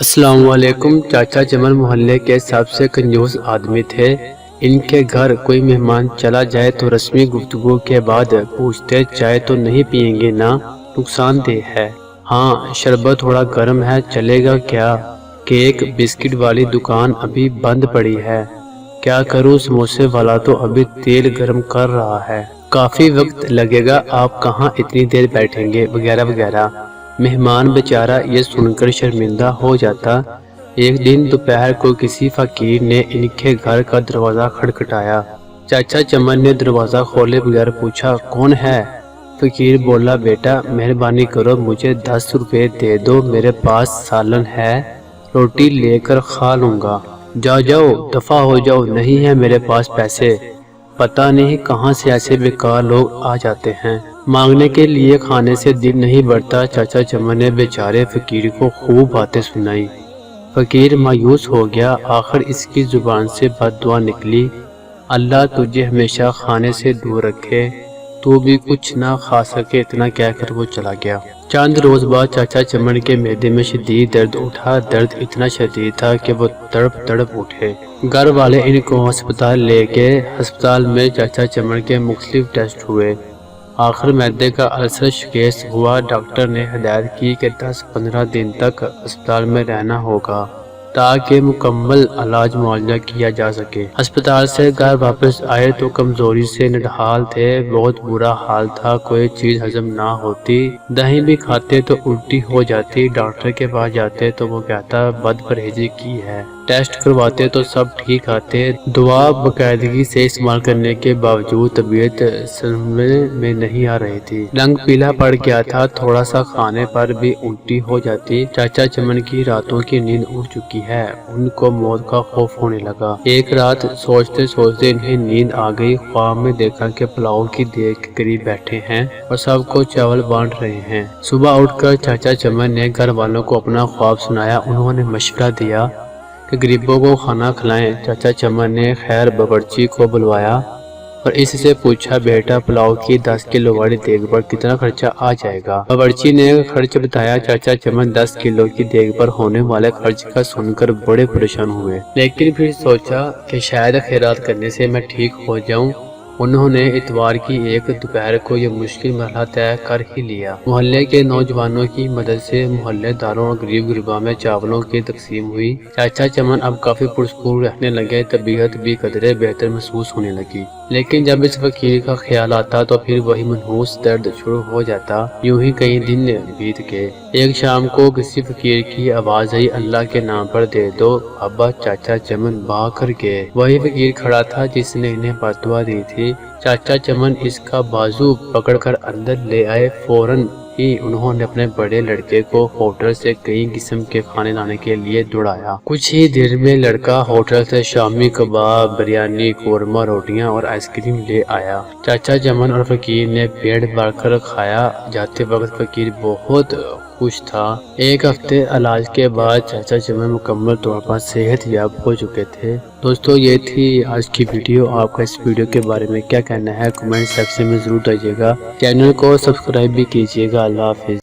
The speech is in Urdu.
السلام علیکم۔ چاچا چمن محلے کے سب سے کنجوس آدمی تھے۔ ان کے گھر کوئی مہمان چلا جائے تو رسمی گفتگو کے بعد پوچھتے چائے تو نہیں پئیں گے نا، نقصان دہ ہے۔ ہاں شربت تھوڑا گرم ہے، چلے گا کیا؟ کیک بسکٹ والی دکان ابھی بند پڑی ہے، کیا کروں؟ سموسے والا تو ابھی تیل گرم کر رہا ہے، کافی وقت لگے گا، آپ کہاں اتنی دیر بیٹھیں گے، وغیرہ وغیرہ۔ مہمان بیچارہ یہ سن کر شرمندہ ہو جاتا۔ ایک دن دوپہر کو کسی فقیر نے ان کے گھر کا دروازہ کھٹکھٹایا۔ چاچا چمن نے دروازہ کھولے بغیر پوچھا، کون ہے؟ فقیر بولا، بیٹا مہربانی کرو، مجھے 10 روپے دے دو، میرے پاس سالن ہے، روٹی لے کر کھا لوں گا۔ جاؤ دفع ہو جاؤ، نہیں ہے میرے پاس پیسے۔ پتہ نہیں کہاں سے ایسے بیکار لوگ آ جاتے ہیں، مانگنے کے لیے کھانے سے دل نہیں بڑھتا۔ چاچا چمن نے بیچارے فقیر کو خوب باتیں سنائی۔ فقیر مایوس ہو گیا، آخر اس کی زبان سے بد دعا نکلی، اللہ تجھے ہمیشہ کھانے سے دور رکھے، تو بھی کچھ نہ کھا سکے، اتنا کہہ کر وہ چلا گیا۔ چند روز بعد چاچا چمن کے معدے میں شدید درد اٹھا، درد اتنا شدید تھا کہ وہ تڑپ تڑپ اٹھے۔ گھر والے ان کو ہسپتال لے گئے۔ ہسپتال میں چاچا چمن کے مختلف ٹیسٹ ہوئے، آخر معدے کا السر شکست ہوا۔ ڈاکٹر نے ہدایت کی کہ 10-15 دن تک ہسپتال میں رہنا ہوگا تاکہ مکمل علاج معالجہ کیا جا سکے۔ ہسپتال سے گھر واپس آئے تو کمزوری سے نڈھال تھے، بہت برا حال تھا، کوئی چیز ہضم نہ ہوتی، دہی بھی کھاتے تو الٹی ہو جاتی، ڈاکٹر کے پاس جاتے تو وہ کہتا بد پرہیزی کی ہے، ٹیسٹ کرواتے تو سب ٹھیک آتے، دوا باقاعدگی سے استعمال کرنے کے باوجود طبیعت سنبھلنے میں نہیں آ رہی تھی، رنگ پیلا پڑ گیا تھا، تھوڑا سا کھانے پر بھی الٹی ہو جاتی۔ چاچا چمن کی راتوں کی نیند اڑ چکی ہے، ان کو موت کا خوف ہونے لگا۔ ایک رات سوچتے سوچتے انہیں نیند آ گئی، خواب میں دیکھا کہ پلاؤ کی دیگ کے قریب بیٹھے ہیں اور سب کو چاول بانٹ رہے ہیں۔ صبح اٹھ کر چاچا چمن نے گھر والوں کو اپنا خواب سنایا، انہوں نے مشورہ دیا کہ غریبوں کو کھانا کھلائیں۔ چاچا چمن نے خیر باورچی کو بلوایا اور اس سے پوچھا، بیٹا پلاؤ کی 10 کلو والی دیگ پر کتنا خرچہ آ جائے گا؟ باورچی نے خرچ بتایا۔ چاچا چمن 10 کلو کی دیگ پر ہونے والے خرچ کا سن کر بڑے پریشان ہوئے، لیکن پھر سوچا کہ شاید خیرات کرنے سے میں ٹھیک ہو جاؤں۔ انہوں نے اتوار کی ایک دوپہر کو یہ مشکل مرحلہ طے کر ہی لیا۔ محلے کے نوجوانوں کی مدد سے محلے داروں اور غریب غرباء میں چاولوں کی تقسیم ہوئی۔ چاچا چمن اب کافی پرسکون رہنے لگے، طبیعت بھی قدرے بہتر محسوس ہونے لگی، لیکن جب اس فقیر کا خیال آتا تو پھر وہی منحوس درد شروع ہو جاتا۔ یوں ہی کئی دن بیت گئے۔ ایک شام کو کسی فقیر کی آواز آئی، اللہ کے نام پر دے دو۔ ابا چاچا چمن بھاگ کر گئے، وہی فقیر کھڑا تھا جس نے انہیں بد دعا دی تھی۔ چاچا چمن اس کا بازو پکڑ کر اندر لے آئے، فوراً ہی انہوں نے اپنے بڑے لڑکے کو ہوٹل سے کئی قسم کے کھانے لانے کے لیے دوڑایا۔ کچھ ہی دیر میں لڑکا ہوٹل سے شامی کباب، بریانی، قورمہ، روٹیاں اور آئس کریم لے آیا۔ چاچا چمن اور فقیر نے پیٹ بھر کر کھایا۔ جاتے وقت فقیر بہت خوش تھا۔ ایک ہفتے علاج کے بعد چاچا چمن مکمل طور پر صحت یاب ہو چکے تھے۔ دوستو یہ تھی آج کی ویڈیو، آپ کا اس ویڈیو کے بارے میں کیا کہنا ہے کمنٹ سیکشن میں ضرور بتائیے گا، چینل کو سبسکرائب بھی کیجیے گا۔ اللہ حافظ۔